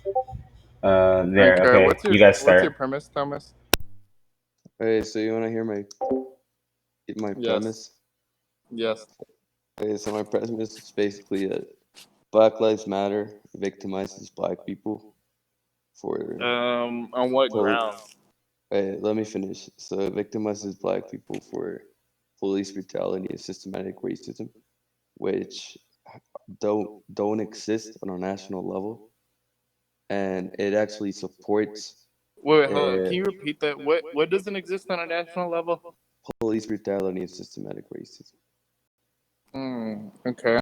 There. Okay, Okay, you guys what's your start. premise, Thomas? Okay, so you want to hear my Yes. premise? Yes. Okay, so my premise is basically that Black Lives Matter victimizes Black people for On what poli- grounds? Okay, let me finish. So it victimizes Black people for police brutality and systematic racism, which don't exist on a national level, and it actually supports Wait, hold on. uh, Can you repeat that? What doesn't exist on a national level? police brutality and systematic racism. Okay.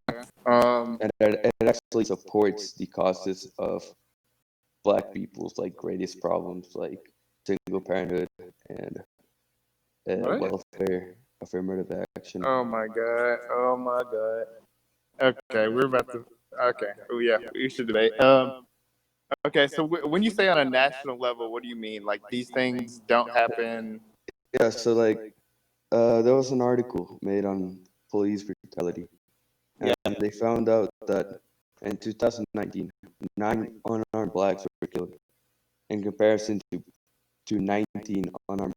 Um. And it actually supports the causes of Black people's like greatest problems, like single parenthood and What? welfare, affirmative action. Oh my god. Oh my god. Okay, we're about to. Okay. Oh yeah, we should debate. Okay, so when you say on a national level, what do you mean? Like these things don't happen? Yeah, so like there was an article made on police brutality, Yeah. and they found out that in 2019, 9 unarmed blacks were killed in comparison to 19 unarmed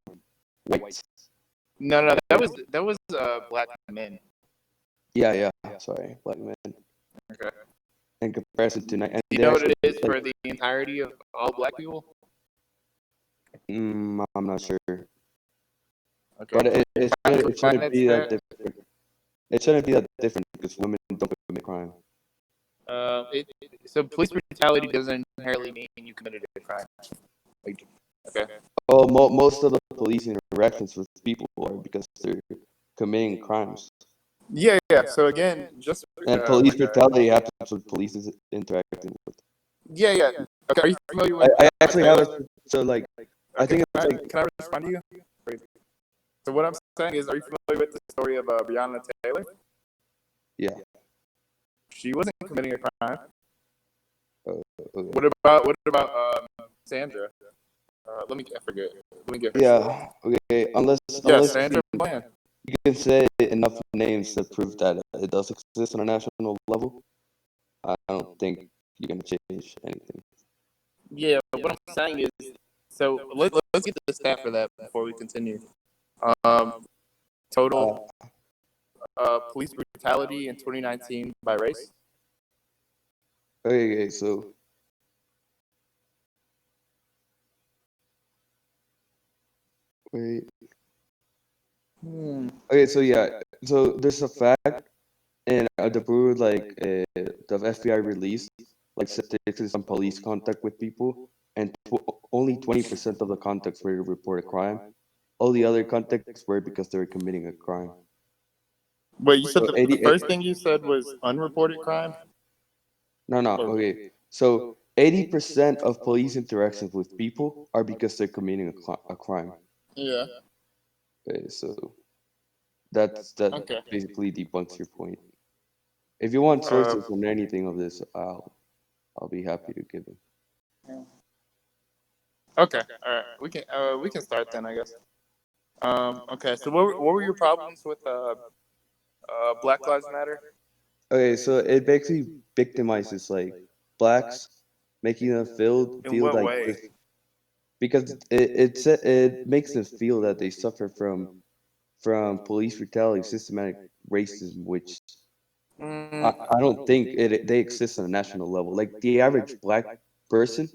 whites. No, that was black men. Yeah, sorry, black men. Okay. In comparison to nine, and Do you they know what actually it is like, for the entirety of all black people? I'm not sure, Okay. but it shouldn't Finance be that that. different. It shouldn't be that different because women don't commit crime. So police brutality doesn't inherently mean you committed a crime. Like, okay. Oh, most of the police interactions with people are because they're committing crimes. Yeah. So again, just And police like brutality happens when police is interacting with. yeah. Okay. Are you familiar with I Breonna actually have Taylor? a so like I Okay. think it's like Can I respond to you? So what I'm saying is, are you familiar with the story of Breonna Taylor? yeah. She wasn't committing a crime. Okay. What about Sandra? I forget. Let me get her story. Yeah. Okay. Unless Yeah, unless Sandra Bland. you can say enough names to prove that it does exist on a national level, I don't think you're gonna change anything. Yeah, what I'm saying is, so let's get the stat for that before we continue. Um, Total police brutality in 2019 by race. Okay. So wait. Okay. So yeah. So there's a fact. And the Bureau, like the FBI released, like statistics on police contact with people, and only 20% of the contacts were to report a crime. All the other contacts were because they were committing a crime. Wait, you said So the 80, first thing you said was unreported crime? no, Or, okay. So 80% of police interactions with people are because they're committing a crime. yeah. Okay, so that Okay. basically debunks your point. If you want Uh, sources on anything of this, I'll be happy to give them. okay. All right. We can start then, I guess. Okay. So what were your problems with Black Lives Matter? Okay, so it basically victimizes like blacks, making them In feel what like way? this because it makes them feel that they suffer from police brutality, systematic racism, which I don't think they exist on a national level. Like the average black person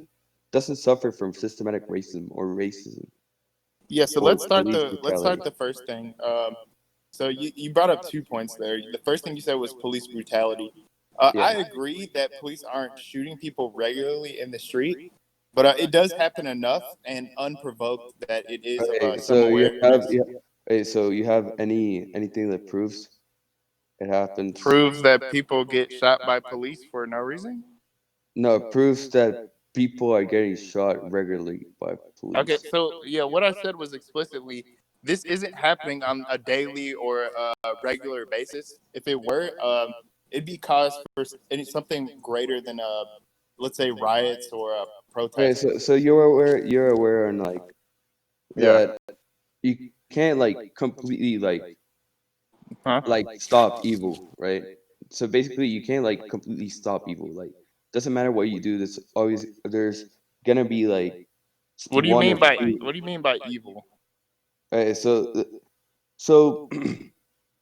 doesn't suffer from systematic racism or racism Yeah. So or let's start police brutality. the first thing. So you brought up 2 points there. The first thing you said was police brutality. Yeah. I agree that police aren't shooting people regularly in the street, but it does happen enough and unprovoked that it is of Okay, some so awareness. okay, so you have anything that proves it happens? Proves that people get shot by police for no reason. No, it proves that people are getting shot regularly by Okay, police. so yeah, what I said was explicitly this isn't happening on a daily or a regular basis. If it were, it'd be cause for something greater than let's say riots or Okay, protests. so you're aware and like Yeah. that you can't like completely Huh? like stop evil, right? So basically you can't like completely stop evil. Like doesn't matter what you do. There's gonna be like What do you one mean or by two. evil? Right, so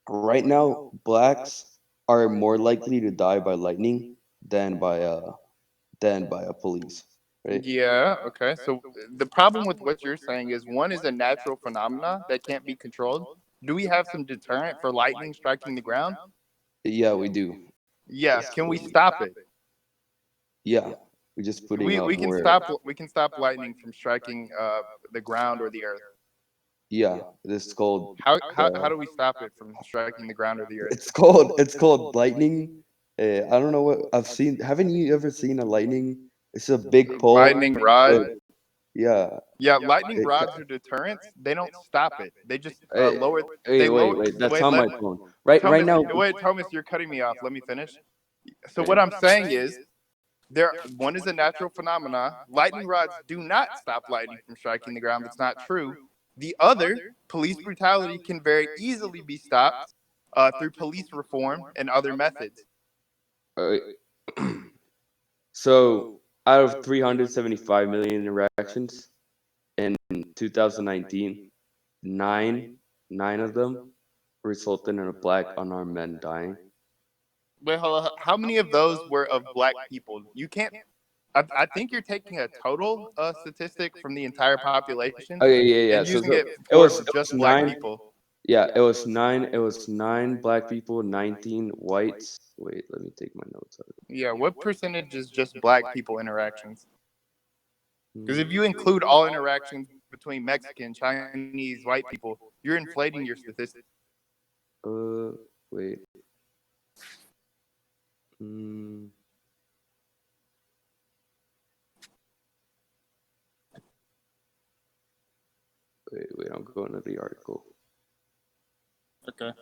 right now, blacks are more likely to die by lightning than by a police. Right? Yeah, okay. So the problem with what you're saying is one is a natural phenomena that can't be controlled. Do we have some deterrent for lightning striking the ground? Yeah, we do. Yes. Can we We do. stop it? Yeah, we're just putting We up we can more. stop we can stop lightning from striking the ground or the earth. Yeah, this is called How do we stop it from striking the ground or the earth? it's called lightning. I don't know what I've seen. Haven't you ever seen a lightning? It's a big pole. Lightning rod. That, yeah. Yeah, lightning It, rods are deterrents. They don't stop it. They just hey, lower. hey, They wait, lower. wait. That's Wait, on let my phone. Right Thomas. now. Wait, Thomas, you're cutting me off. Let me finish. So Okay. what I'm saying is, one is a natural phenomena. Lightning rods do not stop lightning from striking the ground. That's not true. The other, police brutality, can very easily be stopped through police reform and other methods. Uh, so out of 375 million interactions in 2019, nine nine of them resulted in a black unarmed man dying. Wait, hold on. How many of those were of black people? You can't. I think you're taking a total statistic from the entire population Okay, yeah, and yeah. So using it it for was it was just black nine. people. Yeah, it was nine. It was nine black people, 19 whites. Wait, let me take my notes out. Yeah, what percentage is just black people interactions? Because if Hmm. you include all interactions between Mexican, Chinese, white people, you're inflating your statistics. Wait. Mm, wait. I'm going to the article. Okay.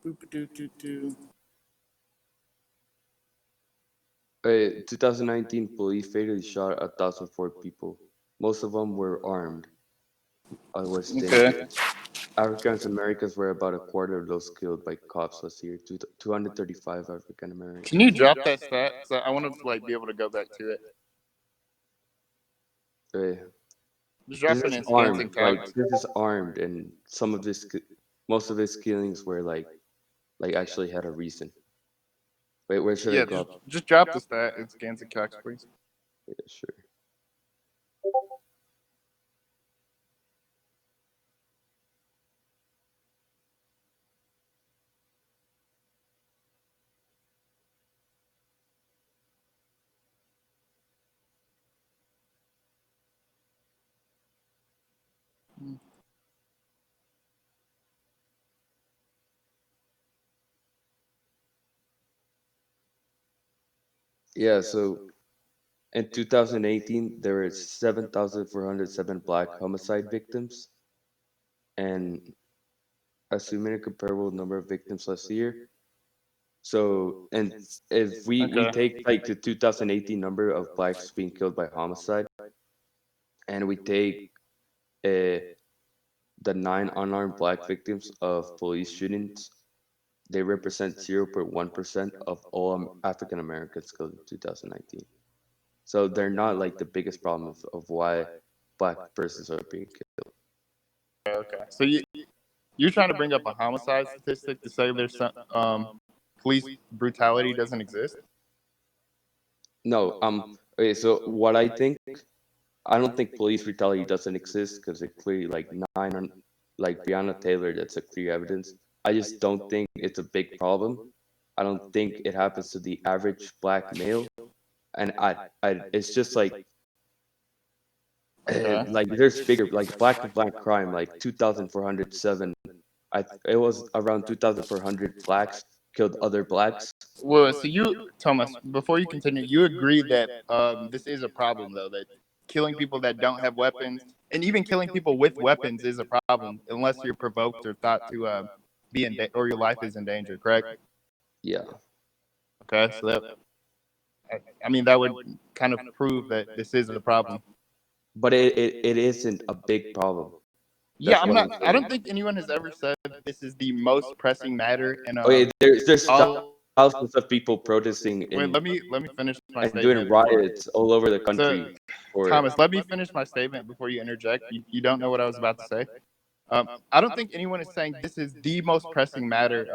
Boop-a-doo-doo-doo. 2019, police fatally shot 1,004 people. Most of them were armed. Was Okay. dangerous. African Americans were about a quarter of those killed by cops last year. 235 African Can you Americans. drop that stat? Because I want to like be able to go back to it. Uh, Just this drop it is in armed. Skansing Like tags. this is armed, and most of his killings were like actually had a reason. Wait, where should I Yeah, drop? just drop the stat in Skansing tags, please. Yeah, sure. Yeah, so in 2018, there were 7,407 black homicide victims, and assuming a comparable number of victims last year. So, and if we Okay. take like the 2018 number of blacks being killed by homicide, and we take uh, the nine unarmed black victims of police shootings, they represent 0.1% of all African Americans killed in 2019. So they're not like the biggest problem of why black persons are being killed. Okay. So you're trying to bring up a homicide statistic to say there's some police brutality doesn't exist? No, okay, so what I don't think police brutality doesn't exist because it clearly like Breonna Taylor, that's a clear evidence. I just don't think it's a big problem. I don't think it happens to the average black male, and it's just Okay. like there's bigger like black and black crime like 2,407. It was around 2,400 blacks killed other blacks. Well, so Thomas, before you continue, you agree that this is a problem, though, that killing people that don't have weapons, and even killing people with weapons, is a problem unless you're provoked or thought to be in or your life is in danger. Correct? Yeah. Okay, so that I mean that would kind of prove that this is a problem. but it isn't a big problem. Yeah, That's I'm what I'm not. I saying. don't think anyone has ever said this is the most pressing matter. And Okay, there's all. thousands of people protesting Wait, in let me finish my and doing statement before. riots all over the So, country for Thomas, let me finish my statement before you interject. You don't know what I was about to say. I don't think anyone is saying this is the most pressing matter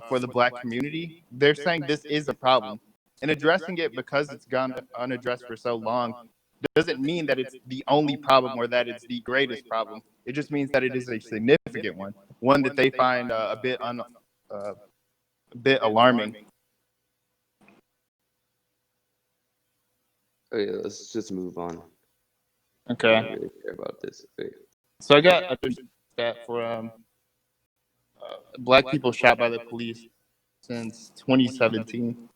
for the black community. They're saying this is a problem, and addressing it because it's gone unaddressed for so long doesn't mean that it's the only problem or that it's the greatest problem. It just means that it is a significant one that they find a bit alarming. okay, let's just move on. I Okay, don't really care about this. Okay. so I got a stat for black people shot by the police since 2017.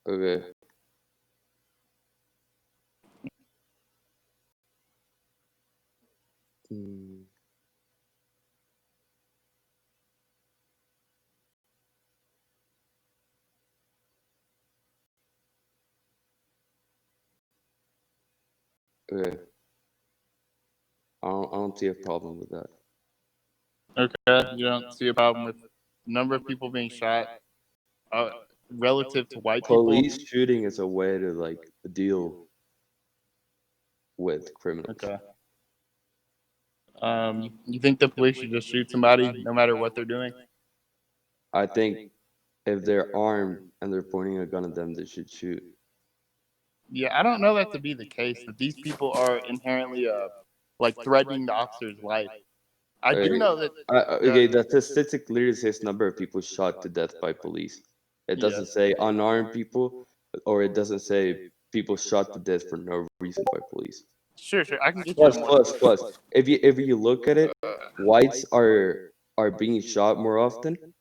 Okay. Hmm. Okay. I don't see a problem with that. Okay, you don't see a problem with the number of people being shot uh, relative to white people. Police shooting is a way to like deal with criminals. Okay. You think the police should just shoot somebody no matter what they're doing? I think if they're armed and they're pointing a gun at them, they should shoot. Yeah, I don't know that to be the case. That these people are inherently like threatening the officer's life. I do Okay, know that. okay, the statistic literally says number of people shot to death by police. It Yeah. doesn't say unarmed people, or it doesn't say people shot to death for no reason by police. Sure, sure. I can get you a Plus, more. plus, plus. If you look at it, whites are being shot more often, Do you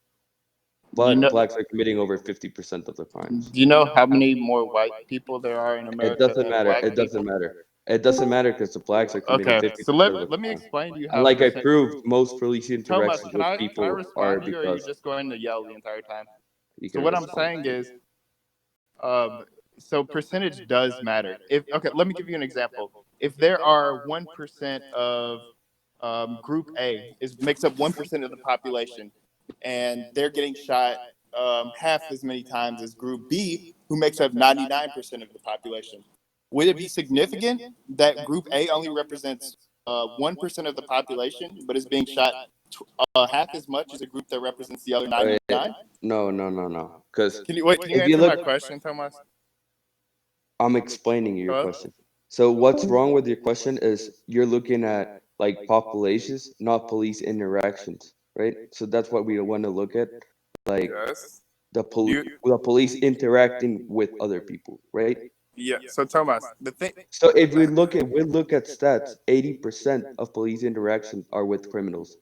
but know? blacks are committing over 50% of the crimes. Do you know how many more white people there are in It America doesn't than matter. black It doesn't people? matter. It doesn't matter because the blacks are committing Okay, so 50% of the let me crime. explain to you And how like I percent. proved, most police Tomas, interactions can with I people are respond to you, or are you because just going to yell the entire time? you So can what I'm respond. saying is, um, so percentage does matter. If okay, let me give you an example. If there are 1% of Group A is makes up 1% of the population, and they're getting shot half as many times as Group B, who makes up 99% of the population. Would it be significant that Group A only represents 1% of the population, but is being shot half as much as a group that represents the other Okay, 99? no, no, no, no. Because Can you wait? Can you if you answer my look, question, Tomas? I'm explaining your Hello? question. So what's wrong with your question is you're looking at like populations, not police interactions, right? So that's what we want to look at, like Yes. the You, the police interacting with other people, right? yeah. So Tomas, the thing. So if we look at stats, 80% of police interactions are with criminals,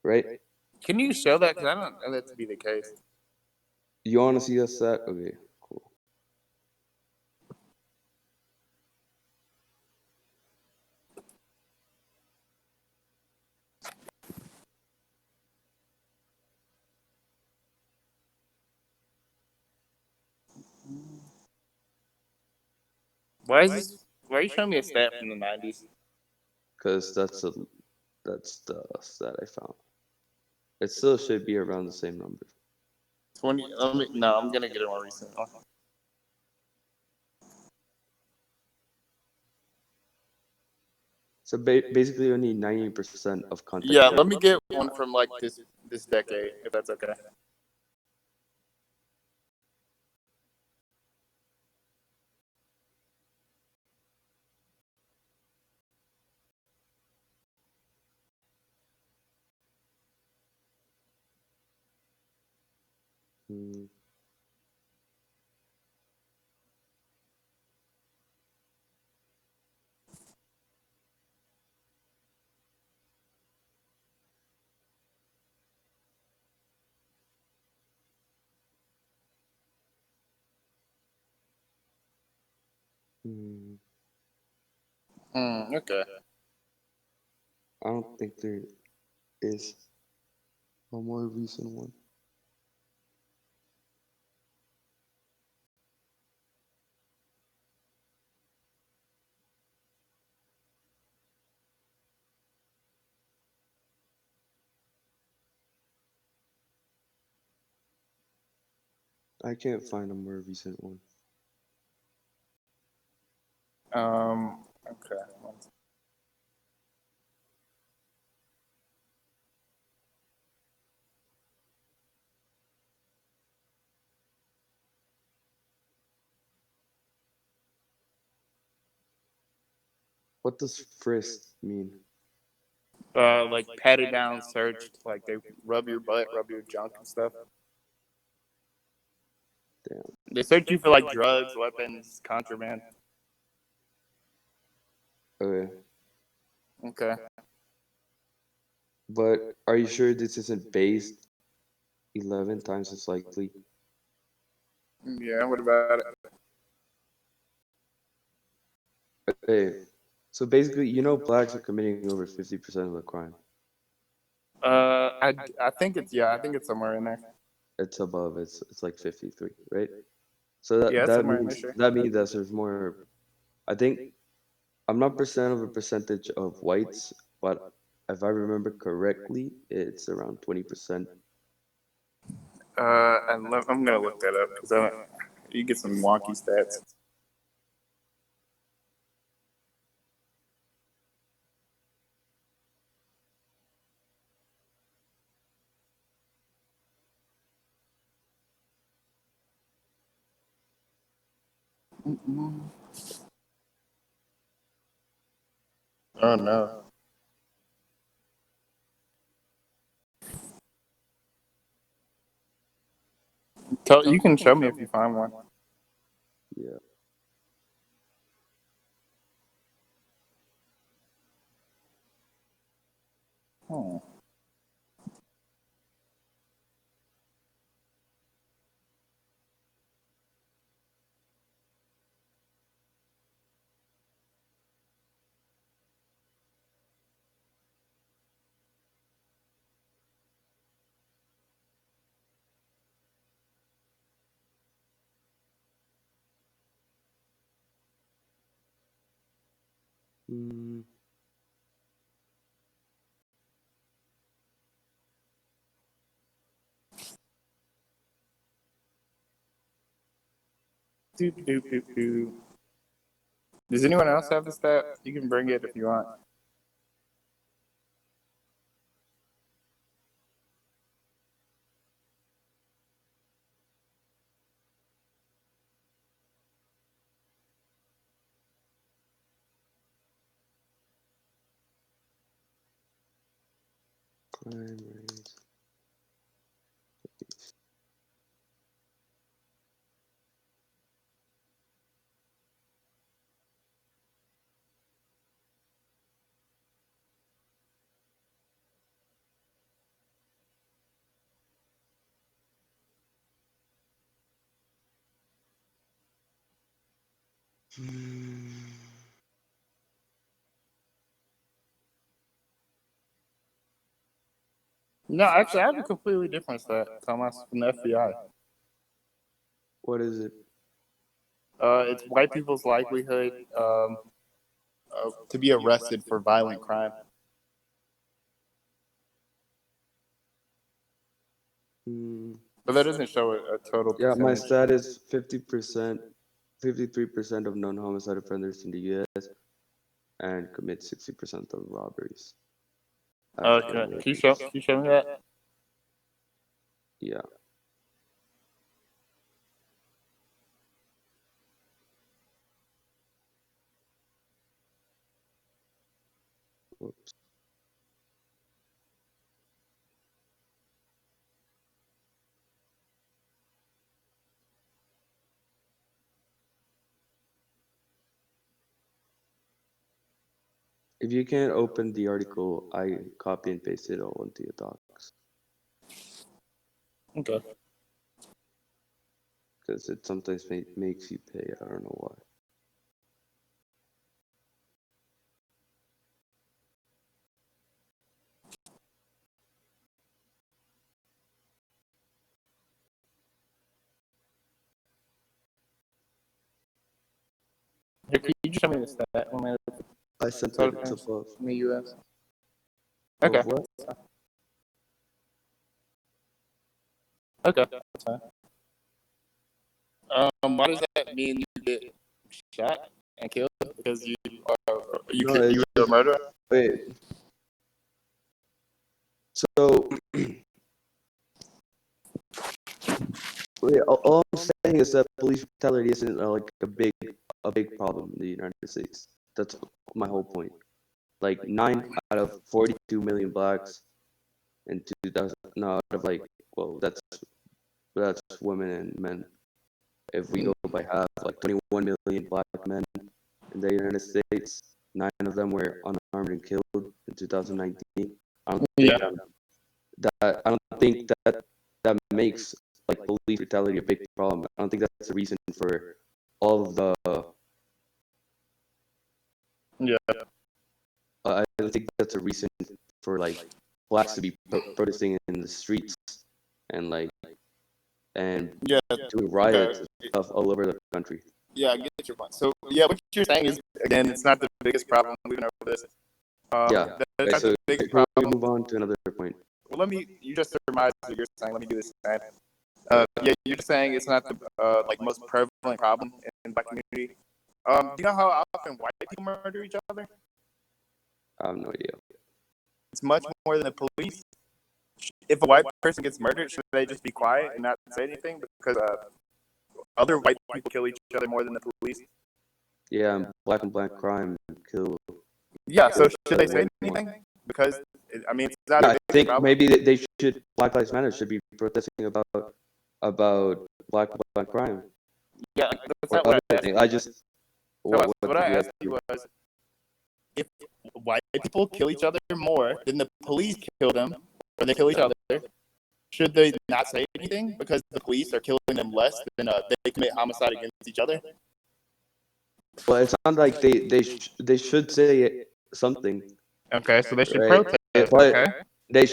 right? Can you show that? Because I don't know that to be the case. You want to see a stat? Okay, cool. Why is this? Why are you showing me a stat from the 90s? Because that's the stat I found. It still should be around the same number. 20. Let me. No, I'm gonna get a more recent one. So basically, only 90% of contact Yeah. Let me tracing. get one from like this decade, if that's okay. Mm, mm, Okay. I don't think there is a more recent one. I can't find a more recent one. Okay. What does frisk mean? Like patted down, searched, like they rub your butt, rub your junk and stuff. Damn. They search you for like drugs, weapons, contraband. Okay. Okay. But are you sure this isn't based 11 times as likely? Yeah. What about it? Okay. So basically, blacks are committing over 50% of the crime. I think it's yeah. I think it's somewhere in there. It's above. It's like 53, right? So that Yeah, it's that somewhere in there. means Sure. that means that there's more. I think I'm not percent of a percentage of whites, but if I remember correctly, it's around 20%. I'm gonna look that up because you get some wonky stats. Oh no. You can show me if you find one. Yeah. Hmm. Mm, Doop, doop, doop, doop. Does anyone else have the stat? You can bring it if you want. crime rate. Mm, No, actually, I have a completely different stat, Tomas, from the FBI. what is it? It's white people's likelihood to be arrested for violent crime. Mm, But that doesn't show a total yeah, my percentage. stat is 50%, 53% of non-homicide offenders in the U.S. and commit 60% of robberies. African Okay, Americans. can you show me that? Yeah. Whoops. If you can't open the article, I copy and paste it all into your docs Okay. because it sometimes makes you pay. I don't know why. Here, can you just show me the stat on I sent total it. It's offenders above. in the U.S.? Of Okay. what? Okay, that's fine. Why does that mean you get shot and killed because you No, it's you just a murderer? wait. So wait, all I'm saying is that police brutality isn't like a big problem in the United States. That's my whole point. Like 9 out of 42 million blacks in 2000. No, out of like, well, that's women and men. If we go by half, like 21 million black men in the United States, 9 of them were unarmed and killed in 2019. I don't Yeah. think I don't think that makes like police brutality a big problem. I don't think that's the reason for all of the. Yeah. I don't think that's a reason for like blacks to be protesting in the streets and Yeah. doing riots Okay. and stuff all over the country. Yeah, I get your point. So yeah, what you're saying is again, it's not the biggest problem. We've been over this. Yeah. That's Okay, not so the biggest before we problem. move on to another point. Well, you just surmised what you're saying. Let me do this. Yeah, you're just saying it's not the like most prevalent problem in black community. Do you know how often white people murder each other? I have no idea. It's much more than the police. If a white person gets murdered, should they just be quiet and not say anything because other white people kill each other more than the police? Yeah, and black crime kill. Yeah, so should they say way more. anything? Because I mean, it's not Yeah, a I big think problem. maybe they should. Black Lives Matter should be protesting about black crime Yeah, that's or not what other I asked things. you. I just Tomas, what what did I you asked you was, if white people kill each other more than the police kill them, or they kill each other, should they not say anything because the police are killing them less than they commit homicide against each other? Well, it sounds like they should say something, Okay, so they should right? protest. But Okay, they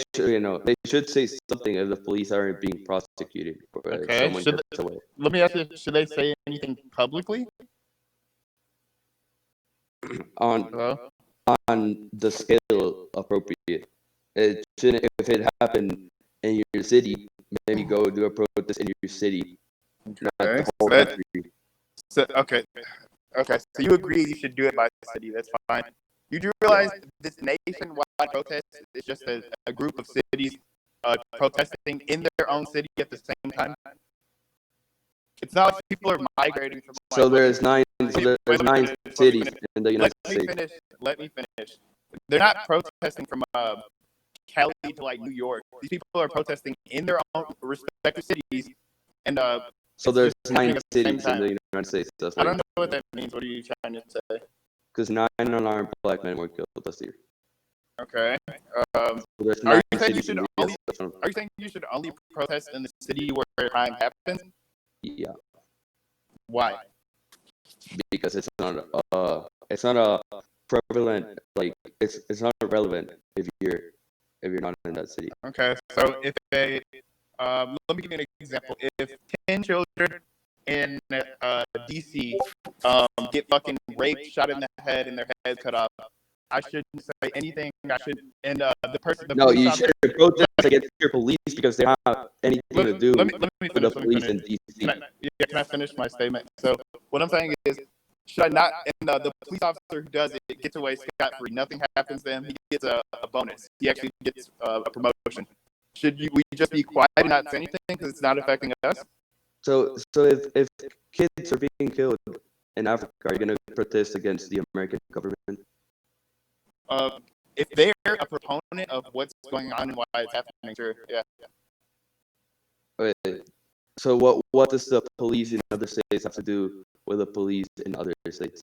should say something if the police aren't being prosecuted or if okay. someone gets away Let me ask you: should they say anything publicly? on Hello? on the scale appropriate. It shouldn't if it happened in your city, maybe go do a protest in your city, not Okay, the whole country. okay, okay. So you agree you should do it by city? That's fine. You do realize this nationwide protest is just a group of cities protesting in their own city at the same time. It's not like people are migrating from. Like, So there's nine. So wait, there's let me 9 finish. cities in the United Let me States. finish. Let me finish. They're not protesting from Cali to like New York. These people are protesting in their own respective cities, and So it's there's just happening 9 at the same cities in time. the United States. That's I what don't know what that means. What are you trying to say? because 9 unarmed black men were killed last year. Okay. So there's Are 9 you saying you cities in should the only? US. Are you saying you should only protest in the city where crime happens? Yeah, Why? because it's not a prevalent like it's not relevant if you're not in that city. Okay. So if let me give you an example. If 10 children in DC get fucking raped, shot in the head, and their heads cut off, I shouldn't say anything. I should, and the No, police you officer. should protest against your police because they don't have anything to do Let me with finish. the police in DC. Can I finish my statement? So what I'm saying is, should I not? And the police officer who does it gets away scot free. Nothing happens to him. He gets a bonus. He actually gets a promotion. Should we just be quiet and not say anything because it's not affecting us? So if kids are being killed in Africa, are you gonna protest against the American government? If they're a proponent of what's going on and why it's happening, sure, yeah. Wait, so what does the police in other states have to do with the police in other states?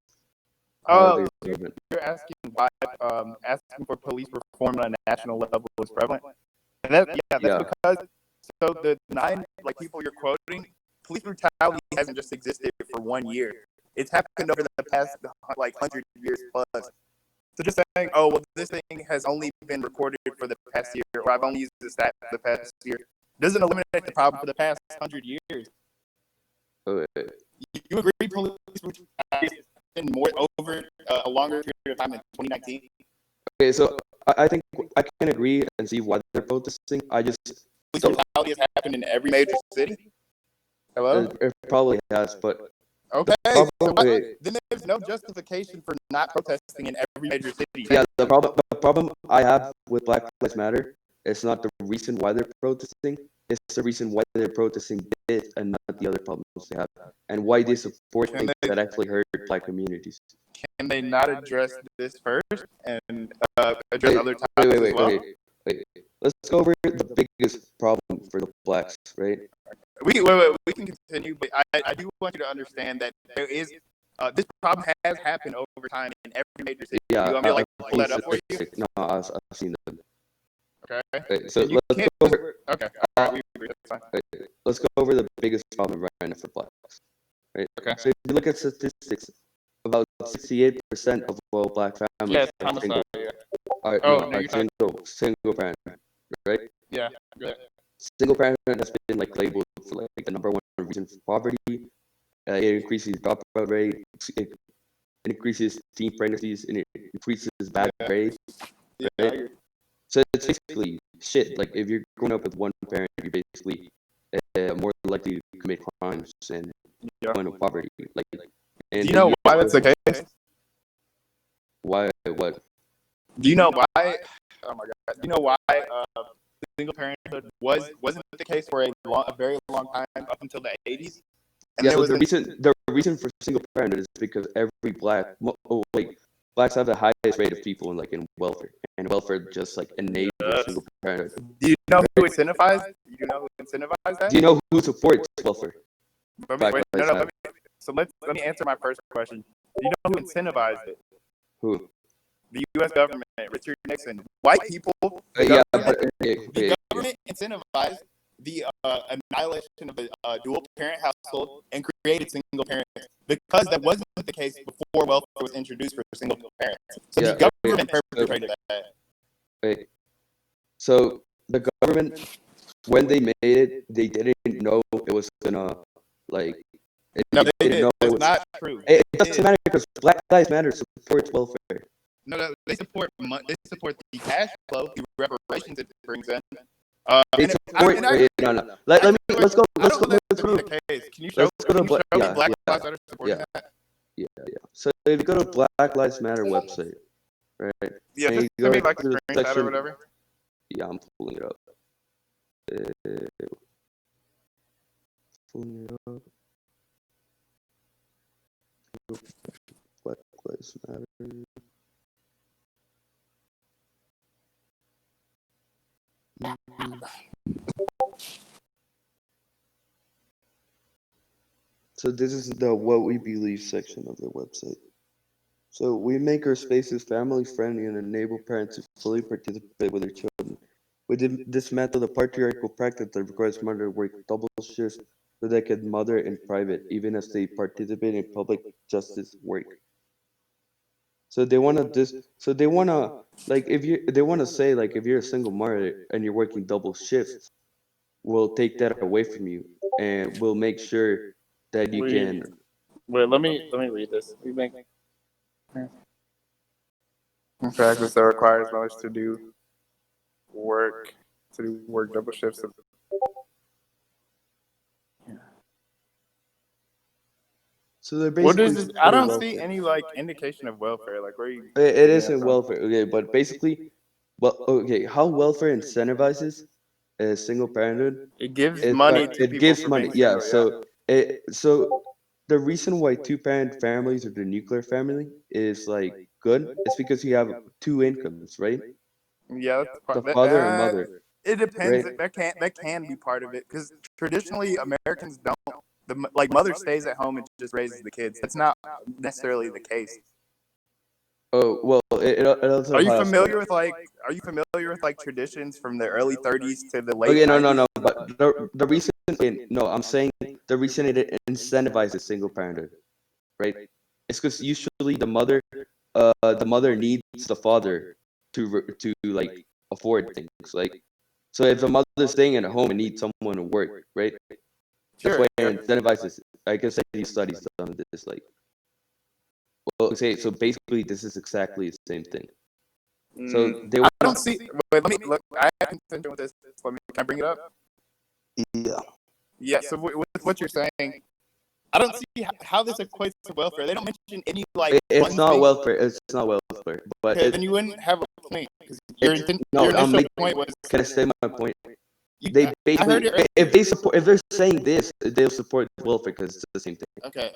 How are they relevant? You're asking why asking for police reform on a national level is prevalent, and that's Yeah. because so the 9 like people you're quoting, police brutality hasn't just existed for 1 year. It's happened over the past like 100 years plus. So just saying, oh well, this thing has only been recorded for the past year, or I've only used this stat for the past year, doesn't eliminate the problem for the past 100 years. Okay. You agree police brutality has been more over a longer period of time than 2019? Okay, so I think I can agree and see why they're protesting. I just Police brutality has happened in every major city. Hello? It probably has, but Okay, problem, so then there's no justification for not protesting in every major city. yeah, the problem I have with Black Lives Matter is not the reason why they're protesting. It's the reason why they're protesting this and not the other problems they have, and why they support things that actually hurt Black communities. Can they not address this first and address other topics as well? Wait. Let's go over the biggest problem for the Blacks, right? We can continue, but I do want you to understand that there is this problem has happened over time in every major city. Yeah, You want me to pull that up for you? No, I've seen them. Okay. Wait, so let's go over. Okay. All right, we agree. That's fine. Let's go over the biggest problem right now for Blacks. Right. Okay. So if you look at statistics, about 68% of all Black families Yeah, Tomas. Yeah. single parent, right? Yeah. Good. Single parenthood has been labeled for the number one reason for poverty. It increases dropout rate, it increases teen pregnancies, and it increases bad grades. Right? Yeah. So it's basically shit. Like if you're growing up with one parent, you're basically more likely to commit crimes and go into poverty. Do you know why that's the case? Why? What? Do you know why? Oh my God! Do you know why single parenthood wasn't the case for a very long time up until the 80s? And the reason for single parenthood is because every Blacks have the highest rate of people in welfare, and welfare just enables single parenthood. Do you know who incentivized? Do you know who incentivized that? Do you know who supports welfare? So let me answer my first question. Do you know who incentivized it? Who? The U.S. government, Richard Nixon. White people. The government incentivized the annihilation of the dual parent household and created single parents because that wasn't the case before welfare was introduced for single parents. So the government perpetrated that. Wait. So the government, when they made it, they didn't know it was gonna No, they did. It's not true. It doesn't matter because Black Lives Matter supports welfare. No, they support the cash flow, the reparations it brings in. Let's go. Can you show me Black Lives Matter supporting that? Yeah. So if you go to Black Lives Matter website, right? Yeah, just send me a screenshot or whatever. Yeah, I'm pulling it up. Black Lives Matter. So this is the what we believe section of the website. So we make our spaces family friendly and enable parents to fully participate with their children. We dismantle the patriarchal practice that requires mother to work double shifts so they can mother in private, even as they participate in public justice work. So they wanna say if you're a single mother and you're working double shifts, we'll take that away from you and we'll make sure that you can. Wait, let me read this. We make in practice that requires mothers to do work double shifts. So they're basically. I don't see any indication of welfare. Where you? It isn't welfare, okay, but basically, how welfare incentivizes single parenthood? It gives money to people. It gives money, yeah. So the reason why two-parent families or the nuclear family is good is because you have two incomes, right? Yeah, that's the father and mother. It depends. Right? That can be part of it because traditionally Americans don't. Mother stays at home and just raises the kids. That's not necessarily the case. Oh well, it also. Are you familiar with traditions from the early 30s to the late? Okay, no. But the reason, I'm saying the reason it incentivizes single parenthood, right? It's because usually the mother needs the father to afford things. So if the mother's staying at home and needs someone to work, right? That's why it incentivizes. I can say these studies done this. So basically, this is exactly the same thing. So I don't see. Wait, let me look. I have contention with this. Can I bring it up? Yeah. Yeah. So with what you're saying, I don't see how this equates to welfare. They don't mention any like. It's not welfare. It's not welfare. But okay, then you wouldn't have a point because your initial point was. Can I say my point? You, They I heard basically, if they're saying this, they'll support welfare because it's the same thing. Okay.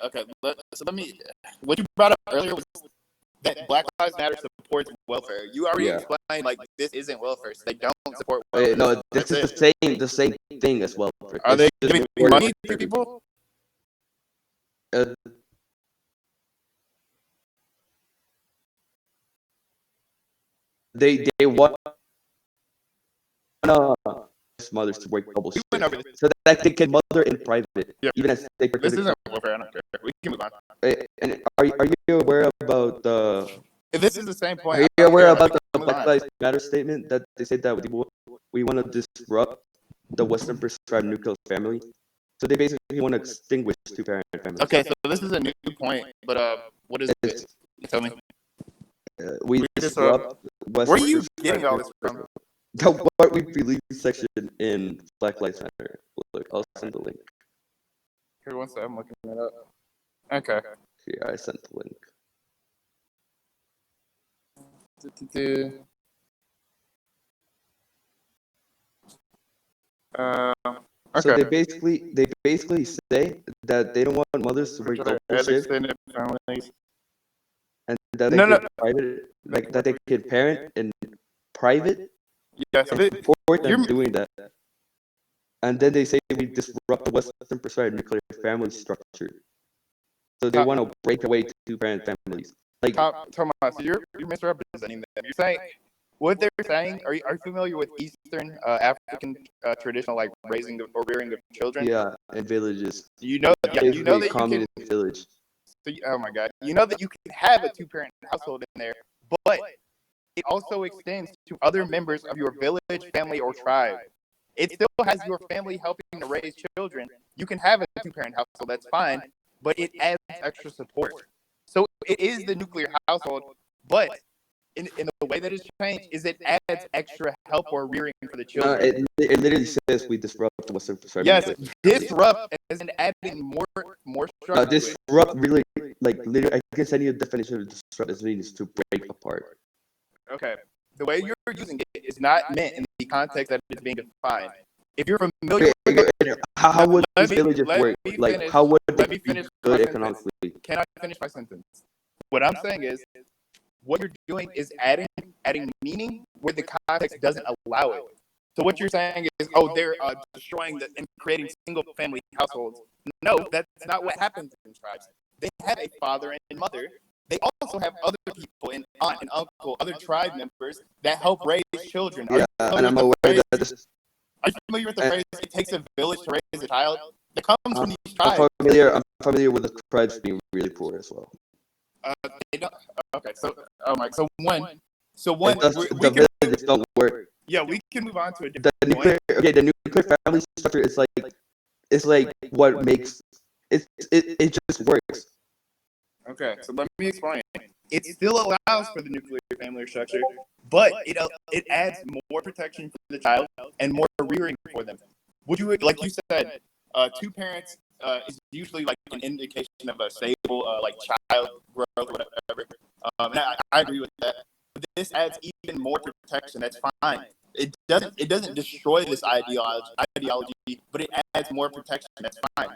So let me. What you brought up earlier was that Black Lives Matter supports welfare. You already explained like this isn't welfare. So they don't support welfare. No, this is the same thing as welfare. Are they giving money to people? They want mothers to work double shifts so that they can mother in private, even as they. This isn't welfare. I don't care. We can move on. And are you aware about the? If this is the same point, are you aware about the Black Lives Matter statement that they said that we want to disrupt the Western prescribed nuclear family? So they basically want to extinguish two-parent families. Okay, so this is a new point, but what is it? Tell me. We disrupt Western. Where are you getting all this from? The What We Believe section in Black Lives Matter. Look, I'll send the link. Here, one second, I'm looking it up. Okay. Here, I sent the link. Okay. So they basically say that they don't want mothers to work double shifts, and that they can private, like that they can parent in private. Yes, and support them doing that. And then they say we disrupt the Western prescribed nuclear family structure. So they want to break away two-parent families. Like Tomas, you're misrepresenting them. You're saying what they're saying. Are you familiar with Eastern African traditional like raising or rearing of children? Yeah, in villages. You know that you communist village. So oh my God, you know that you can have a two-parent household in there, but it also extends to other members of your village, family, or tribe. It still has your family helping to raise children. You can have a two-parent household, that's fine, but it adds extra support. So it is the nuclear household, but in the way that it's changed is it adds extra help or rearing for the children. It literally says we disrupt the Western prescribed. Yes, disrupt as in adding more structure. Disrupt really, like literally, I can send you a definition of disrupt as means to break apart. Okay. The way you're using it is not meant in the context that it's being defined. If you're familiar with how would these villages work? Like, how would they be good economically? Can I finish my sentence? What I'm saying is, what you're doing is adding meaning where the context doesn't allow it. So what you're saying is, oh, they're destroying and creating single-family households. No, that's not what happens in tribes. They have a father and mother. They also have other people, an aunt and uncle, other tribe members that help raise children. Yeah, and I'm aware that this. Are you familiar with the phrase, it takes a village to raise a child? That comes from these tribes. I'm familiar with the tribes being really poor as well. They don't, okay, so the villages don't work. Yeah, we can move on to a different point. The nuclear family structure is like what makes it just works. Okay, so let me explain. It still allows for the nuclear family structure, but it adds more protection for the child and more rearing for them. Would you, like you said, two parents is usually like an indication of a stable like child growth or whatever. And I agree with that. But this adds even more protection. That's fine. It doesn't destroy this ideology, but it adds more protection. That's fine.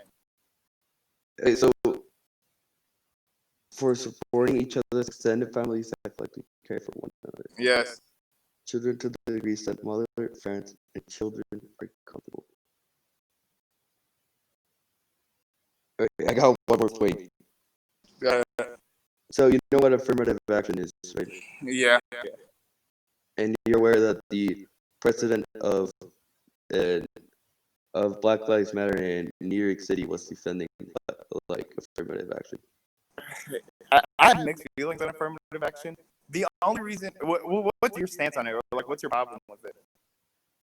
So for supporting each other's extended families that collectively care for one another. Yes. Children to the degree that mother, parents, and children are comfortable. Okay, I got one more point. So you know what affirmative action is, right? Yeah. And you're aware that the president of Black Lives Matter in New York City was defending like affirmative action. I have mixed feelings on affirmative action. The only reason, what's your stance on it? Or like, what's your problem with it?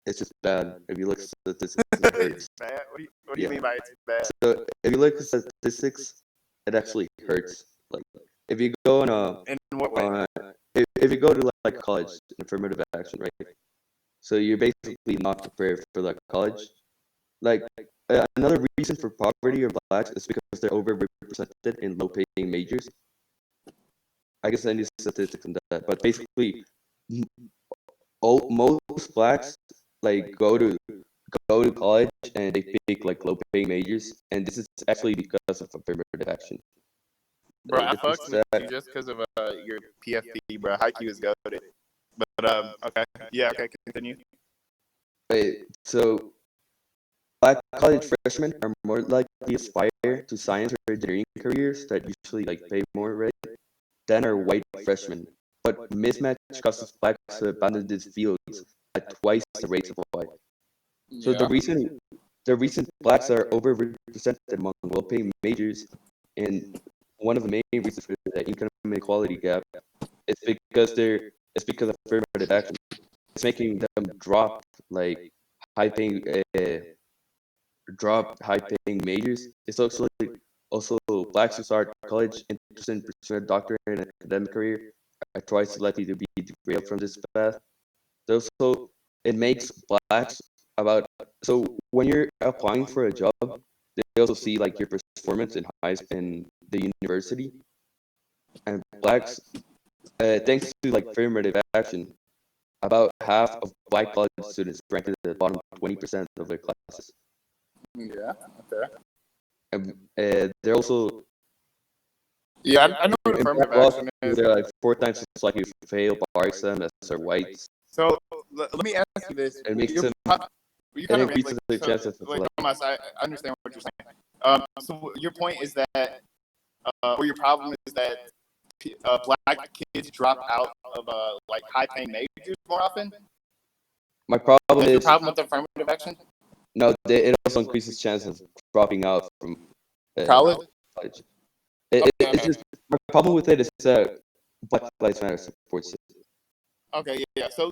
It's just bad. If you look at statistics, it's bad. What do you mean by it's bad? So if you look at statistics, it actually hurts. Like if you go on in what way? If you go to like college, affirmative action, right? So you're basically not prepared for like college. Like another reason for poverty of blacks is because they're overrepresented in low-paying majors. I guess I need statistics on that, but basically, most blacks like go to college and they pick like low-paying majors, and this is actually because of affirmative action. Bro, I This fucks is with you just because of your PFP, bro. Haiku is goaded. But okay, yeah, okay, continue. so black college freshmen are more likely to aspire to science or engineering careers that usually like pay more, right, than are white freshmen. But mismatch causes blacks to abandon these fields at twice the rates of white. So Yeah. the reason blacks are overrepresented among well-paying majors, and one of the main reasons for the income inequality gap, is because of affirmative action. It's making them like high-paying high-paying majors. It's also blacks who start college interested in pursuing a doctorate and academic career are twice likely to be derailed from this path. Also, it makes blacks about so when you're applying for a job, they also see like your performance in the university, and blacks, thanks to like affirmative action, about half of black college students ranked in the bottom 20% of their classes. Yeah. Okay. And they're also Yeah, I know what in affirmative black law action schools, is. they're like 4 times as likely to fail bar exam as are whites. So let me ask you this: It makes you're, them you it kind of increases like their so chances of like like Tomas, I understand what you're saying. So your point is that, or your problem is that black kids drop out of like high-paying majors more often. my problem That's your is problem with affirmative action. no, it also increases chances of dropping out from College. college. It's Okay. just my problem with it is Black Lives Matter supports it. Okay. Yeah. So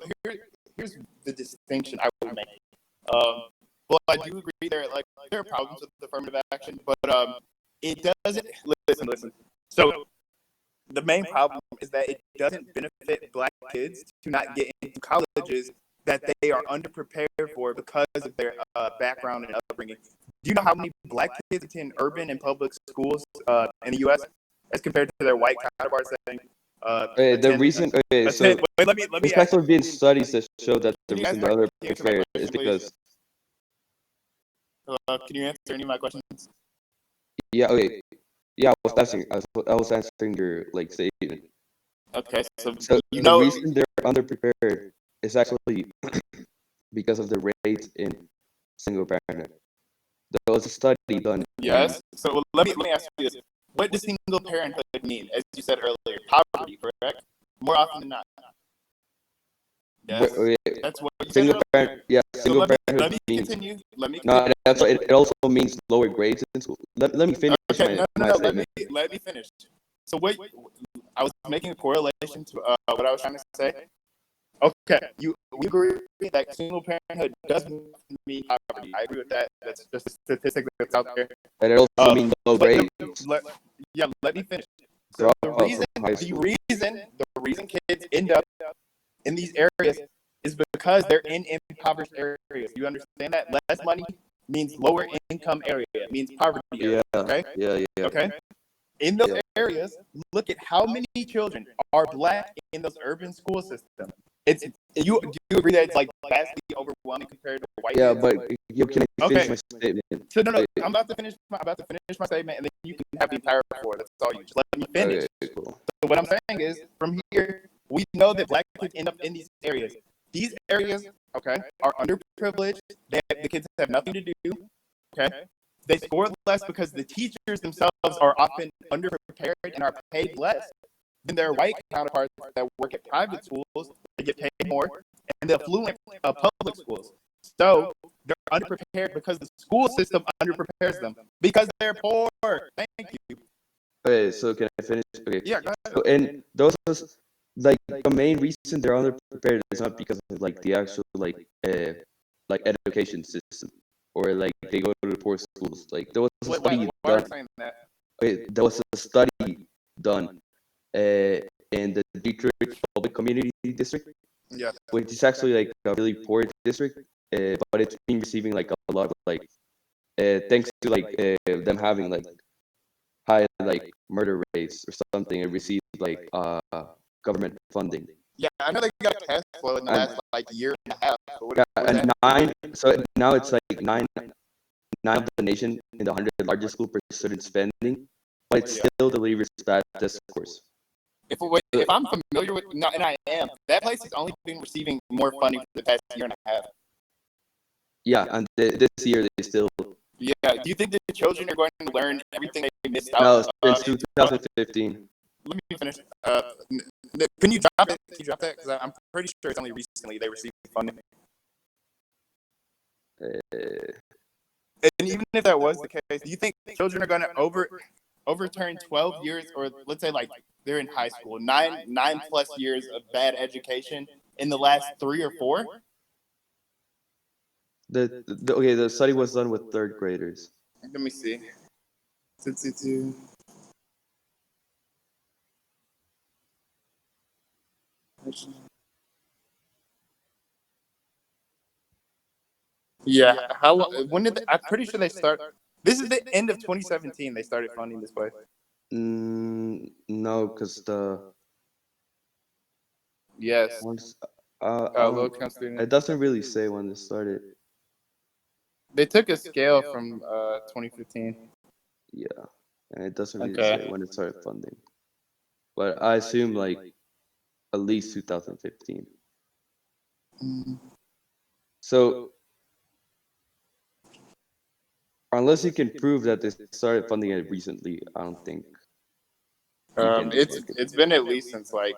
here's the distinction I would make. Well, I do agree there are problems with affirmative action, but it doesn't listen. So the main problem is that it doesn't benefit black kids to not get into colleges that they are underprepared for because of their background and upbringing. Do you know how many black kids attend urban and public schools in the U.S. as compared to their white counterparts that The attend? reason, so Wait, let me there's ask. actually been studies that show that the Can you reason answer they're can you answer my underprepared is question, please? because Can you answer any of my questions? yeah, okay, yeah, I was answering your like statement. Okay, so So you the know, reason they're underprepared is actually because of the rate in single parenthood. There was a study done in yes. So let me ask you this: what does single parenthood mean? As you said earlier, poverty, correct? More often than not. Yes, that's what you said single earlier. parent. Yeah, So single let parenthood me means continue. Let me no. continue. That's it also means lower grades in school. Let me finish Okay, my no. statement. Let me finish. So what I was making a correlation to what I was trying to say. Okay, we agree that single parenthood does mean poverty. I agree with that. That's just a statistic that's out there. And it also means low But grades, let me finish. So drop out from high school. the reason kids end up in these areas is because they're in impoverished areas. You understand that? Less money means lower income area, means poverty area. Yeah, Okay. yeah. Okay. In those Yeah. areas, look at how many children are black in those urban school systems. It's you. Do you agree that it's like vastly overwhelming compared to white Yeah, kids? but can I finish Okay. my statement? So no. I'm about to finish my statement, and then you can have the entire floor. That's all you. Just let me finish. Okay, cool. So what I'm saying is, from here, we know that black kids end up in these areas. These areas, okay, are underprivileged. The kids have nothing to do. Okay, they score less because the teachers themselves are often underprepared and are paid less than their white counterparts that work at private schools. They get paid more, and the affluent public schools. So they're underprepared because the school system underprepares them because they're poor. Thank you. Okay, so can I finish? Okay. Yeah, go So, ahead. and those like the main reason they're underprepared is not because of like the actual like education system or like they go to the poor schools. Like there was a study Why are done. you saying that? Okay, there was a study done in the Detroit Public Community District, Yeah. which is actually like a really poor district, but it's been receiving like a lot of like thanks to like them having like high like murder rates or something, it received like government funding. Yeah, I know they got cash flow in the And last like year and a half. But what, yeah, what does and that have to do? so now it's like nine of the nation in the 100 largest school per student spending, but it Yeah. still delivers bad discourse. If I'm familiar with, no, and I am, that place has only been receiving more funding for the past year and a half. Yeah, and this year they still. Yeah. Do you think the children are going to learn everything they missed out No, since in 2015. Let me finish. Can you drop it? Can you drop that? Because I'm pretty sure it's only recently they received funding. And even if that was the case, do you think children are going to overturn 12 years, or let's say like they're in high school, nine plus years of bad education in the last 3 or 4? The study was done with third graders. Let me see. Yeah. How long? When did I'm pretty sure they start? This is the end of 2017. They started funding this place. No, because Yes. once Low income student. it doesn't really say when it started. They took a scale from 2015. Yeah, and it doesn't really Okay. say when it started funding. But I assume like at least 2015. So unless you can prove that they started funding it recently, I don't think you can make it. It's been at least since like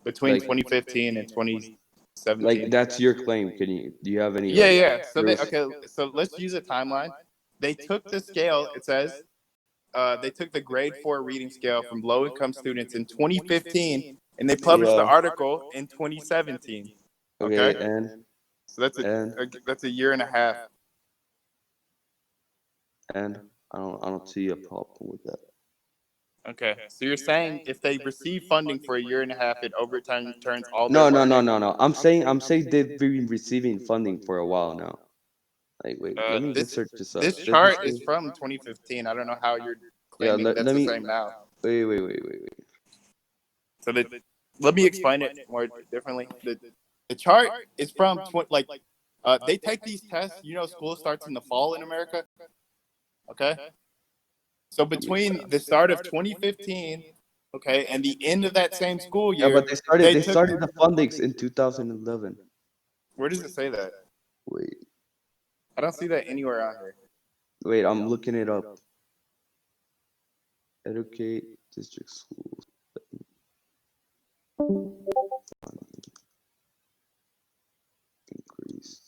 between Like 2015 and 2017. like that's your claim. Do you have any Yeah, like yeah. So proof? so let's use a timeline. They took the scale. It says they took the grade 4 reading scale from low income students in 2015, and they published the Yeah. article in 2017. Okay, Okay, so and that's a year and a half. and I don't see a problem with that. Okay, so you're saying if they receive funding for a year and a half, it overturns all their No, no, work? no, no, no. I'm saying they've been receiving funding for a while now. Like, wait, let me just search this up. This chart is from 2015. I don't know how you're Yeah, claiming that's let the me. same now. Wait. So let me explain it more differently. The chart is from they take these tests. You know, school starts in the fall in America. Okay, so between the start of 2015, okay, and the end of that same school Yeah, year, but they they took. started the fundings in 2011. Where does it say that? Wait, I don't see that anywhere on here. wait, I'm looking it up. Educate district schools. Increase.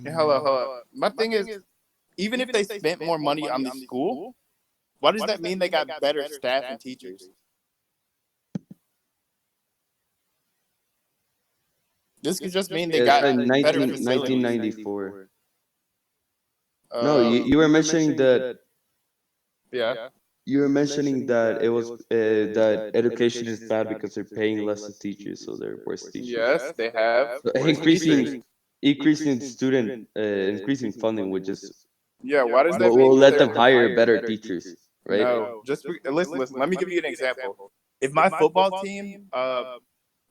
Hold up. My thing is, even if they spent more money on the school, why does that mean they got better staff and teachers? This could just mean they It's got like better 1994. No, facilities. you were mentioning that Yeah. you were mentioning that it was that education is bad because they're paying less to teachers, so they're worse teachers. Yes, they have So worse teachers. increasing funding, which is Yeah. Why does that will mean let them they're hire better teachers, right? no? Listen. Let me give you an example. If my football team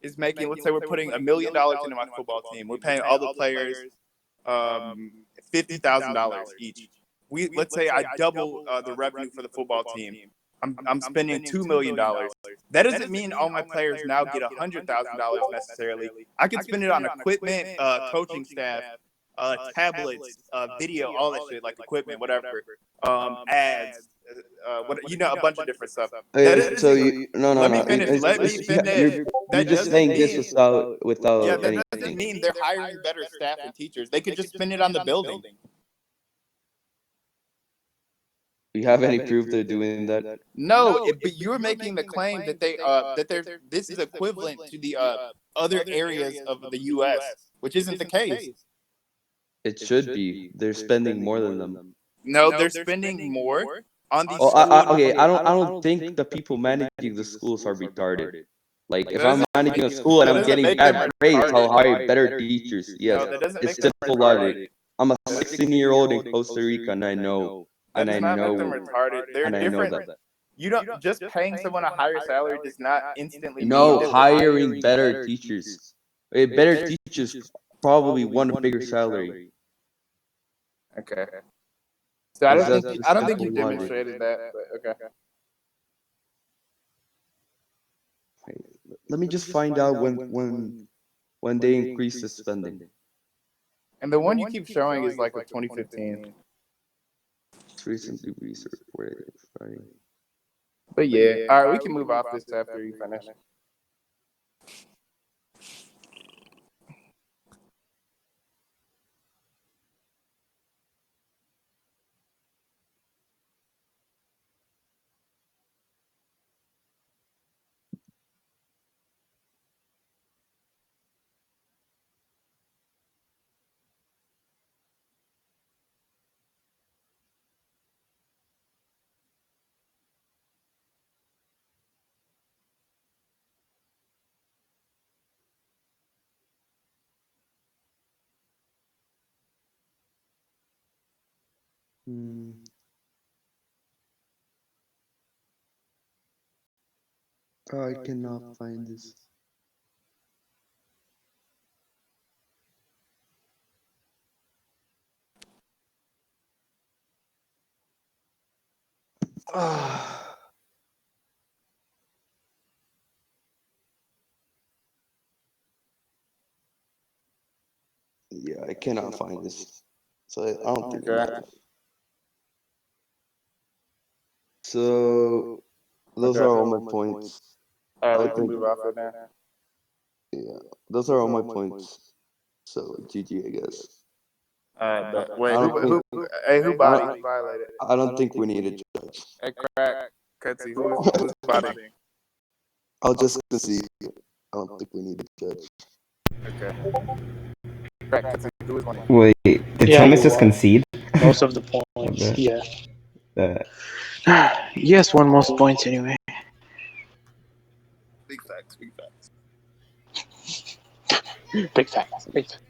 is making, let's say we're putting $1 million into my football team, we're paying all the players $50,000 each. Let's say I double the revenue for the football team. I'm spending $2 million. That doesn't mean all my players now get $100,000 necessarily. I can spend it on equipment, coaching staff, tablets, video, all that shit, like equipment, whatever, ads, a bunch of different stuff. That So doesn't. no Let me no finish. Let me finish. you're That just doesn't saying this mean. Yeah, without that doesn't anything. mean they're hiring better staff and teachers. They could just spend it on the building. Do you have any proof they're doing that? No, but you're making the claim that this is equivalent to the other areas of the U.S., which isn't the case. It should be. They're spending more than them. No, they're spending more on these Oh, schools. okay. I don't think the people managing the schools are retarded. Like if I'm managing a school and I'm getting bad grades, I'll hire better teachers. Yes, No, that doesn't it's make them simple retarded. logic. I'm a 16-year-old in Costa Rica, and I know, That and I does not make them know, retarded. They're and I know different. that. You don't just paying someone a higher salary does not instantly mean No, that hiring better teachers. Better teachers probably want a bigger salary. Okay. So That's I don't think simple you logic. demonstrated that, but okay. Let me just find out when they increase the spending. And the one you keep showing is like a 2015. Recent degrees reported Friday. But yeah, all right, we can move off this after you finish. Oh, I cannot find this. Yeah, I cannot find this. So I don't think it matters. So those are all my points. All right, I we can think, move off it now. yeah, those are all my points. So GG, I guess. All right, but wait, I don't think. who body violated? I don't think we need a judge. Hey, crack, Cutsy, who's body? I'll just concede. I don't think we need a judge. Okay. Crack, Cutsy, who is body? Wait, did Tomas just concede? Most of the points, Okay. yeah. Yes, won most points anyway. Big facts, big facts. Big facts, big facts.